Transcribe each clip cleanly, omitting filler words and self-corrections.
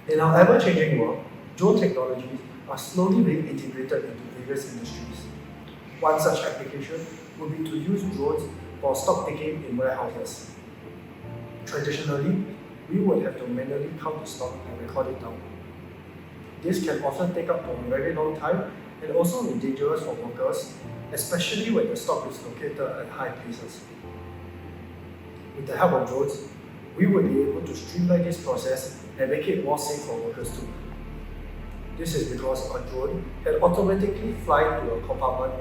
In our ever-changing world, drone technologies are slowly being integrated into various industries. One such application would be to use drones for stock taking in warehouses. Traditionally, we would have to manually count the stock and record it down. This can often take up to a very long time and also be dangerous for workers, especially when the stock is located at high places. With the help of drones, we would be able to streamline this process and make it more safe for workers too. This is because a drone can automatically fly to a compartment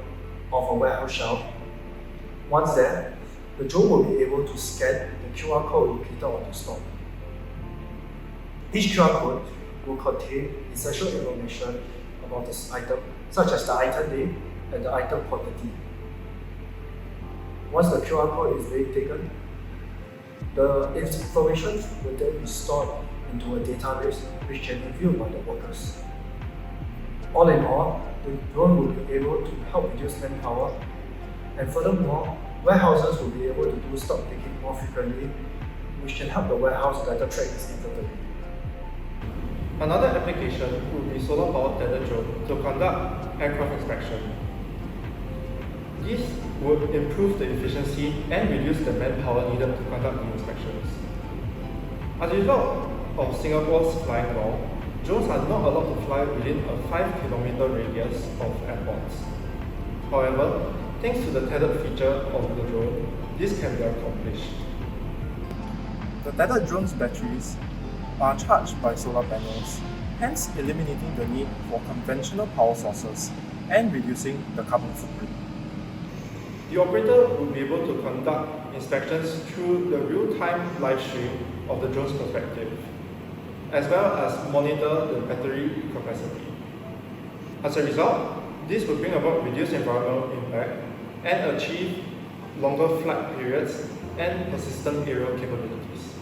of a warehouse shelf. Once there, the drone will be able to scan the QR code located on the stock. Each QR code will contain essential information about this item, such as the item name and the item quantity. Once the QR code is being taken, the information will then be stored into a database which can be viewed by the workers. All in all, the drone will be able to help reduce manpower, and furthermore, warehouses will be able to do stock taking more frequently, which can help the warehouse better track its inventory. Another application would be solar-powered tethered drone to conduct aircraft inspection. This would improve the efficiency and reduce the manpower needed to conduct the inspections. As a result of Singapore's flying law, drones are not allowed to fly within a 5-kilometer radius of airports. However, thanks to the tethered feature of the drone, this can be accomplished. The tethered drone's batteries are charged by solar panels, hence eliminating the need for conventional power sources and reducing the carbon footprint. The operator will be able to conduct inspections through the real-time live stream of the drone's perspective, as well as monitor the battery capacity. As a result, this will bring about reduced environmental impact and achieve longer flight periods and persistent aerial capabilities.